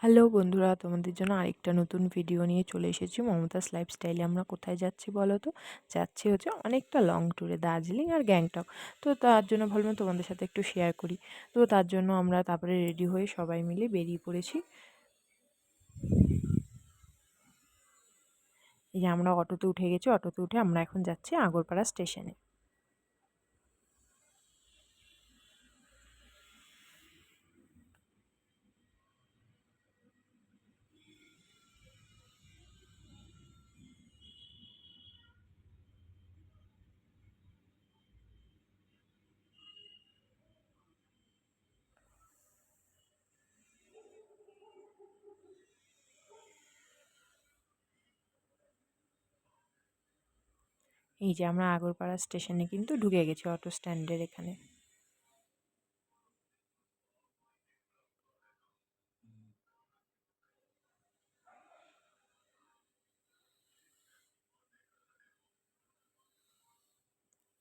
Hello বন্ধুরা, তোমাদের জন্য আরেকটা নতুন ভিডিও নিয়ে চলে এসেছি। মমতাজ লাইফস্টাইলে আমরা কোথায় যাচ্ছি বলো তো? যাচ্ছি হচ্ছে অনেকটা লং ট্যুরে, দার্জিলিং আর গ্যাংটক। তো তার জন্য ভাবলাম তোমাদের সাথে একটু শেয়ার করি। তো তার জন্য আমরা তারপরে রেডি হয়ে সবাই মিলে বেরিয়ে পড়েছি। এই যে আমরা অটোতে উঠে গেছি, অটোতে উঠে আমরা এখন যাচ্ছি আগরপাড়া স্টেশনে। এই যে আমরা আগরপাড়া স্টেশনে কিন্তু ঢুকে গেছি, অটো স্ট্যান্ডের এখানে।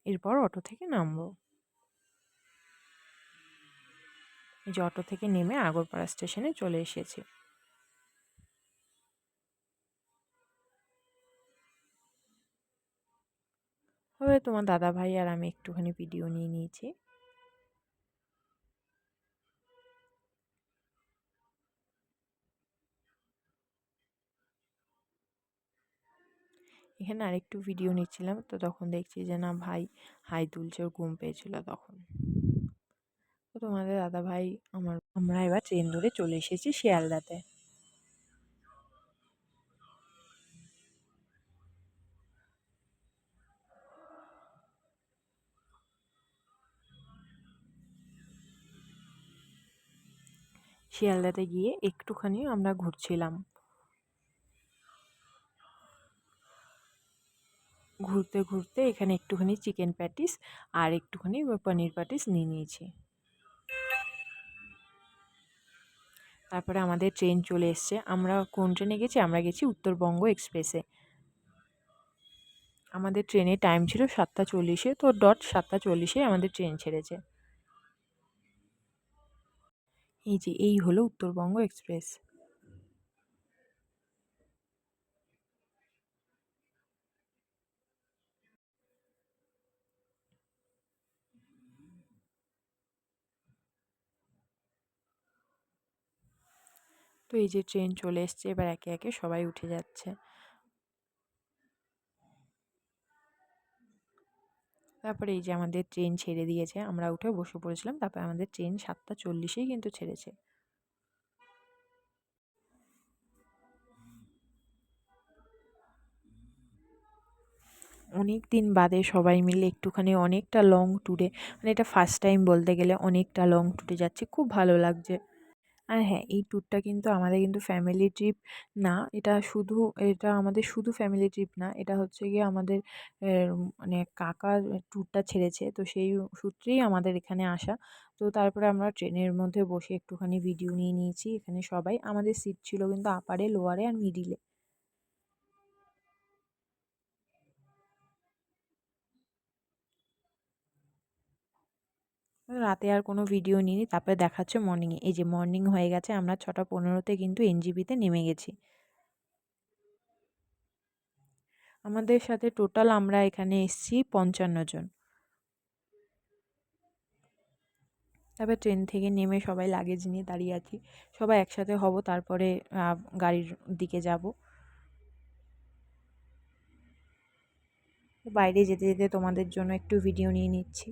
এরপর অটো থেকে নামবো। এই যে অটো থেকে নেমে আগরপাড়া স্টেশনে চলে এসেছি। তবে তোমার দাদা ভাই আর আমি একটুখানি ভিডিও নিয়ে নিয়েছি। এখানে আরেকটু ভিডিও নিচ্ছিলাম, তো তখন দেখছি যে না ভাই হাই তুলছে, ওর ঘুম পেয়েছিল তখন। তো তোমাদের দাদা ভাই আমরা এবার ট্রেন ধরে চলে এসেছি শিয়ালদাতে। শিয়ালদাতে গিয়ে একটুখানি আমরা ঘুরছিলাম। ঘুরতে ঘুরতে এখানে একটুখানি চিকেন প্যাটিস আর একটুখানি পনির প্যাটিস নিয়ে নিয়েছি। তারপরে আমাদের ট্রেন চলে এসছে। আমরা কোন ট্রেনে গেছি? আমরা গেছি উত্তরবঙ্গ এক্সপ্রেসে। আমাদের ট্রেনের টাইম ছিল 7:40, তো ডট 7:40 আমাদের ট্রেন ছেড়েছে। এই যে এই হলো উত্তরবঙ্গ এক্সপ্রেস। তো এই যে ট্রেন চলে এসছে, এবার একে একে সবাই উঠে যাচ্ছে। তারপরে এই যে আমাদের ট্রেন ছেড়ে দিয়েছে, আমরা উঠে বসে পড়েছিলাম। তারপরে আমাদের ট্রেন 7:40 কিন্তু ছেড়েছে। অনেক দিন বাদে সবাই মিলে একটুখানি অনেকটা লং ট্যুরে, মানে এটা ফার্স্ট টাইম বলতে গেলে, অনেকটা লং ট্যুরে যাচ্ছি, খুব ভালো লাগছে। আর হ্যাঁ, এই ট্যুরটা কিন্তু আমাদের কিন্তু ফ্যামিলি ট্রিপ না। এটা আমাদের শুধু ফ্যামিলি ট্রিপ না, এটা হচ্ছে গিয়ে আমাদের মানে কাকা ট্যুরটা ছেড়েছে, তো সেই সূত্রেই আমাদের এখানে আসা। তো তারপরে আমরা ট্রেনের মধ্যে বসে একটুখানি ভিডিও নিয়ে নিয়েছি। এখানে সবাই আমাদের সিট ছিল কিন্তু আপারে, লোয়ারে আর মিডিলে। রাতে আর কোনো ভিডিও নিইনি। তারপরে দেখাচ্ছে মর্নিংয়ে। এই যে মর্নিং হয়ে গেছে, আমরা 6:15-তে কিন্তু এনজেপিতে নেমে গেছি। আমাদের সাথে টোটাল আমরা এখানে এসেছি 55 জন। তারপর ট্রেন থেকে নেমে সবাই লাগেজ নিয়ে দাঁড়িয়ে আছি। সবাই একসাথে হব, তারপরে গাড়ির দিকে যাব। বাইরে যেতে যেতে তোমাদের জন্য একটু ভিডিও নিয়ে নিচ্ছি।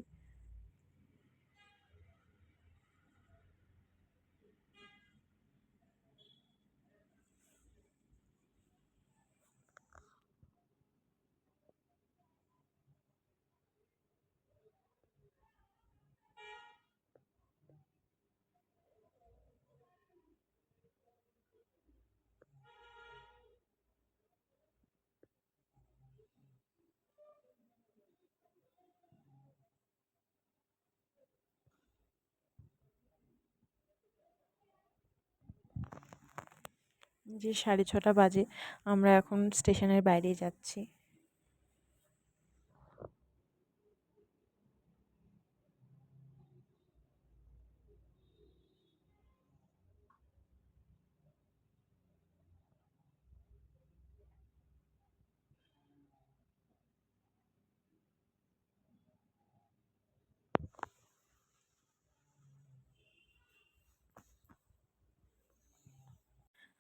যে 6:30 বাজে, আমরা এখন স্টেশনের বাইরে যাচ্ছি।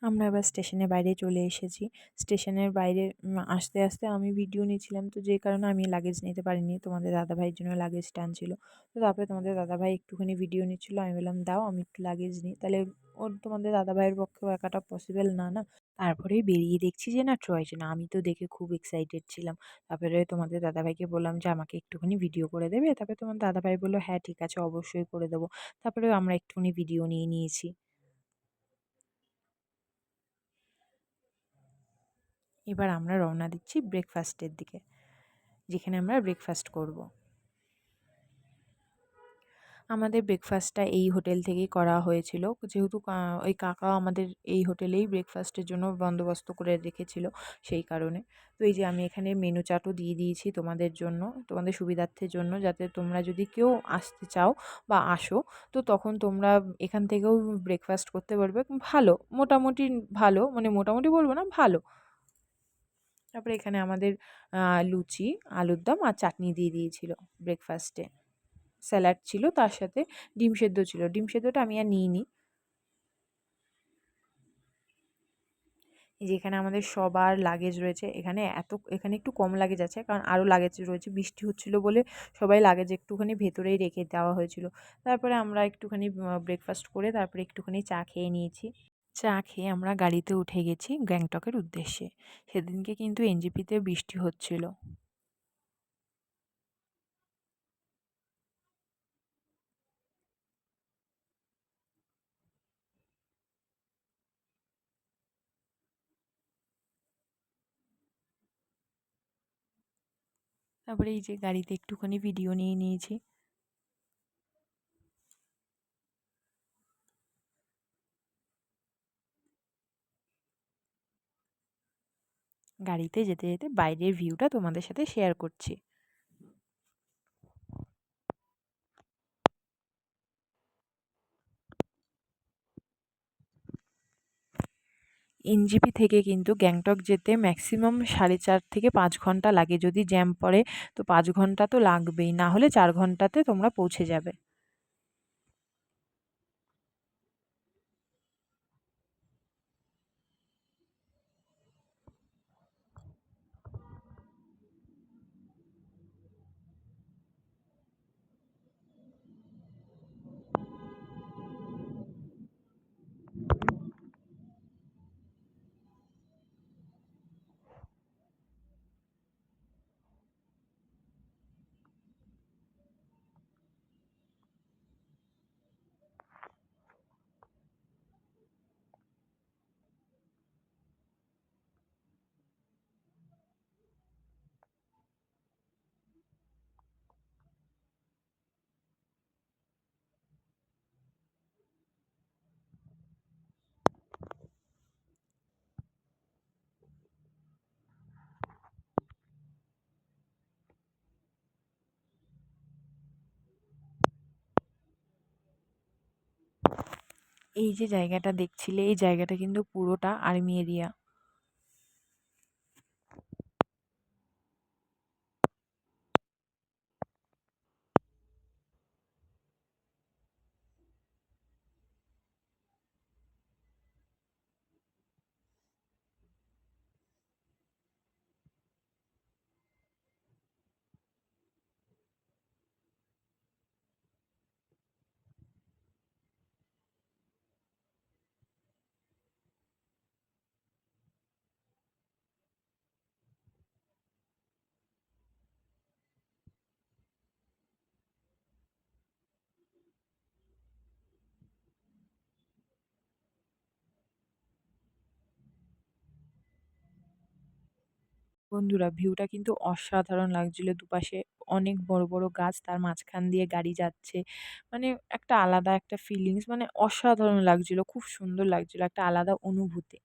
আমরা এবার স্টেশনের বাইরে চলে এসেছি। স্টেশনের বাইরে আসতে, আসতে আমি ভিডিও নিচ্ছিলাম, তো যে কারণে আমি লাগেজ নিতে পারিনি। তোমাদের দাদাভাইয়ের জন্য লাগেজটা আনছিল। তো তারপরে তোমাদের দাদাভাই একটুখানি ভিডিও নিচ্ছিল। আমি বললাম, "দাও আমি একটু লাগেজ নিই।" তাহলে তোমাদের দাদাভাইয়ের পক্ষেও একাটা পসিবল না, না? তারপরেই বেরিয়ে দেখছি যে না টয় ট্রেন। আমি তো দেখে খুব এক্সাইটেড ছিলাম। তারপরে তোমাদের দাদাভাইকে বললাম যে, "আমাকে একটুখানি ভিডিও করে দেবে?" তারপরে তোমার দাদাভাই বলল, "হ্যাঁ, ঠিক আছে অবশ্যই করে দেবো।" তারপরে আমরা একটুখানি ভিডিও নিয়ে নিয়েছি। এবার আমরা রওনা দিচ্ছি ব্রেকফাস্টের দিকে, যেখানে আমরা ব্রেকফাস্ট করব। আমাদের ব্রেকফাস্টটা এই হোটেল থেকেই করা হয়েছিল, যেহেতু ওই কাকা আমাদের এই হোটেলেই ব্রেকফাস্টের জন্য বন্দোবস্ত করে রেখেছিল, সেই কারণে। তো এই যে আমি এখানে মেনু চার্টও দিয়ে দিয়েছি তোমাদের জন্য, তোমাদের সুবিধার্থের জন্য, যাতে তোমরা যদি কেউ আসতে চাও বা আসো, তো তখন তোমরা এখান থেকেও ব্রেকফাস্ট করতে পারবে। ভালো, মোটামুটি ভালো, মানে মোটামুটি বলবো না, ভালো। তারপরে এখানে আমাদের লুচি, আলুর দম আর চাটনি দিয়ে দিয়েছিল ব্রেকফাস্টে। স্যালাড ছিল, তার সাথে ডিম সেদ্ধ ছিল। ডিম সেদ্ধটা আমি আর নিইনি। এই যে এখানে আমাদের সবার লাগেজ রয়েছে। এখানে একটু কম লাগেজ আছে, কারণ আরও লাগেজ রয়েছে। বৃষ্টি হচ্ছিল বলে সবাই লাগেজ একটুখানি ভেতরেই রেখে দেওয়া হয়েছিল। তারপরে আমরা একটুখানি ব্রেকফাস্ট করে তারপরে একটুখানি চা খেয়ে নিয়েছি। চা খেয়ে আমরা গাড়িতে উঠে গেছি গ্যাংটকের উদ্দেশ্যে। সেদিনকে কিন্তু এনজেপিতে বৃষ্টি হচ্ছিল। তারপরে এই যে গাড়িতে একটুখানি ভিডিও নিয়ে নিয়েছি। গাড়িতে যেতে যেতে বাইরের ভিউটা তোমাদের সাথে শেয়ার করছি। এনজেপি থেকে কিন্তু গ্যাংটক যেতে ম্যাক্সিমাম 4.5 থেকে 5 ঘন্টা লাগে। যদি জ্যাম পড়ে তো 5 ঘন্টা তো লাগবেই, না হলে 4 ঘন্টাতে তোমরা পৌঁছে যাবে। এই যে জায়গাটা দেখছিলে, এই জায়গাটা কিন্তু পুরোটা আর্মি এরিয়া। বন্ধুরা, ভিউটা কিন্তু অসাধারণ লাগছিল। দুপাশে অনেক বড় বড় গাছ, তার মাঝখান দিয়ে গাড়ি যাচ্ছে। মানে একটা আলাদা একটা ফিলিংস, মানে অসাধারণ লাগছিল, খুব সুন্দর লাগছিল, একটা আলাদা অনুভূতি।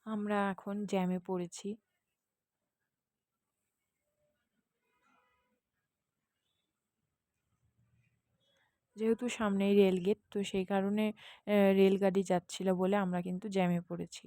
আমরা এখন জ্যামে পড়েছি। যেহেতু সামনেই রেলগেট, তো সেই কারণে রেলগাড়ি যাচ্ছিল বলে আমরা কিন্তু জ্যামে পড়েছি।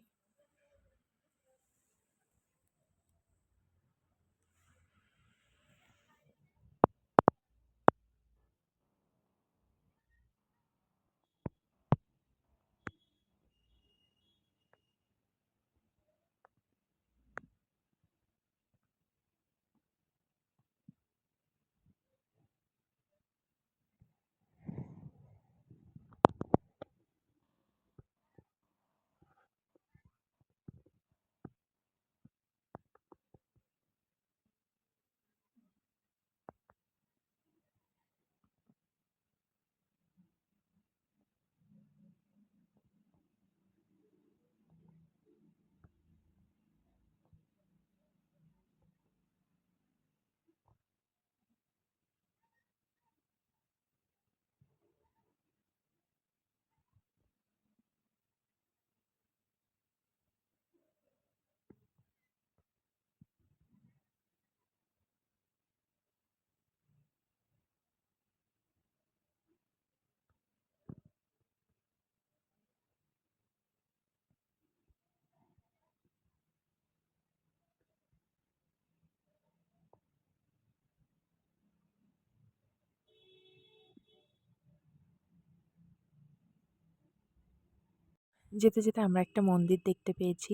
যেতে যেতে আমরা একটা মন্দির দেখতে পেয়েছি।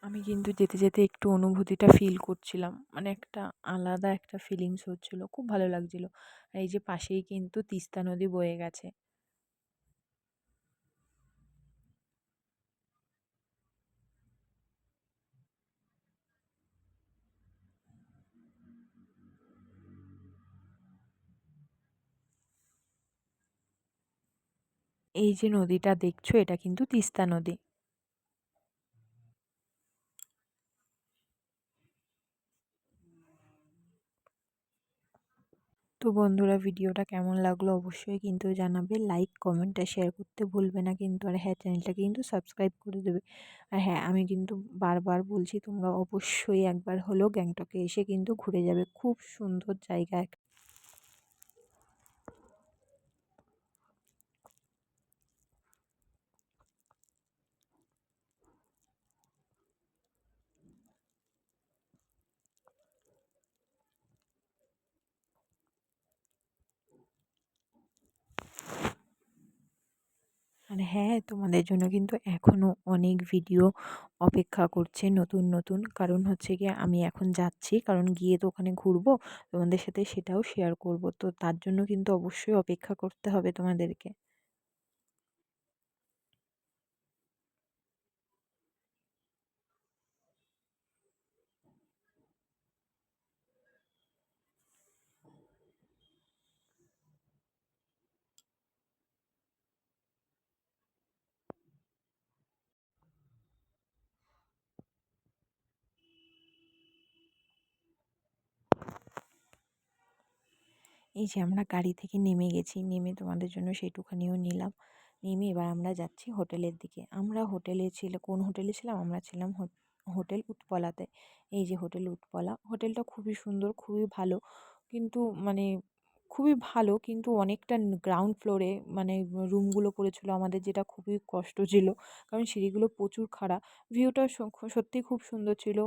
আমি কিন্তু যেতে যেতে একটু অনুভূতিটা ফিল করছিলাম, মানে একটা আলাদা একটা ফিলিংস হচ্ছিল, খুব ভালো লাগছিল। আর এই যে পাশেই কিন্তু তিস্তা নদী বয়ে গেছে। এই যে নদীটা দেখছো, এটা কিন্তু তিস্তা নদী। তো বন্ধুরা, ভিডিওটা কেমন লাগলো অবশ্যই কিন্তু জানাবে, লাইক কমেন্ট আর শেয়ার করতে ভুলবে না কিন্তু। আর হ্যাঁ, চ্যানেলটাকে কিন্তু সাবস্ক্রাইব করে দেবে। আর হ্যাঁ, আমি কিন্তু বারবার বলছি, তোমরা অবশ্যই একবার হলেও গ্যাংটকে এসে কিন্তু ঘুরে যাবে, খুব সুন্দর জায়গা। আর হ্যাঁ, তোমাদের জন্য কিন্তু এখনও অনেক ভিডিও অপেক্ষা করছে নতুন নতুন। কারণ হচ্ছে গিয়ে আমি এখন যাচ্ছি, কারণ গিয়ে তো ওখানে ঘুরবো, তোমাদের সাথে সেটাও শেয়ার করব। তো তার জন্য কিন্তু অবশ্যই অপেক্ষা করতে হবে তোমাদেরকে। এই যে আমরা গাড়ি থেকে নেমে গেছি, নেমে তোমাদের জন্য সেইটুখানিও নিলাম। নেমে এবার আমরা যাচ্ছি হোটেলের দিকে। আমরা কোন হোটেলে ছিলাম? আমরা ছিলাম হোটেল উৎপলাতে। এই যে হোটেল উৎপলা, হোটেলটা খুবই সুন্দর, খুবই ভালো। কিন্তু মানে খুবই ভালো, কিন্তু অনেকটা গ্রাউন্ড ফ্লোরে মানে রুমগুলো পড়েছিল আমাদের, যেটা খুবই কষ্ট ছিল, কারণ সিঁড়িগুলো প্রচুর খাড়া। ভিউটা সত্যিই খুব সুন্দর ছিল,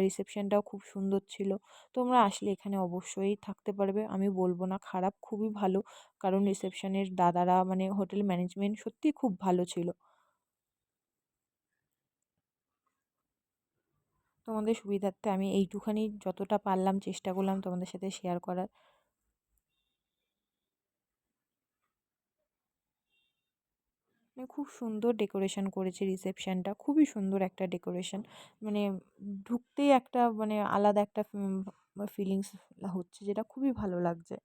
রিসেপশনটাও খুব সুন্দর ছিল। তোমরা আসলে এখানে অবশ্যই থাকতে পারবে, আমি বলবো না খারাপ, খুবই ভালো। কারণ রিসেপশনের দাদারা মানে হোটেল ম্যানেজমেন্ট সত্যিই খুব ভালো ছিল। তোমাদের সুবিধার্থে আমি এইটুখানি যতটা পারলাম চেষ্টা করলাম তোমাদের সাথে শেয়ার করার। মানে খুব সুন্দর ডেকোরেশন করেছে রিসেপশনটা, খুবই সুন্দর একটা ডেকোরেশন। মানে ঢুকতেই একটা মানে আলাদা একটা ফিলিংস হচ্ছে, যেটা খুবই ভালো লাগছে।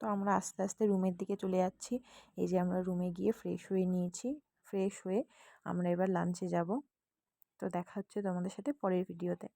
তো আমরা আস্তে আস্তে রুমের দিকে চলে যাচ্ছি। এই যে আমরা রুমে গিয়ে ফ্রেশ হয়ে নিয়েছি। ফ্রেশ হয়ে আমরা এবার লাঞ্চে যাব। তো দেখা হচ্ছে তোমাদের সাথে পরের ভিডিওতে।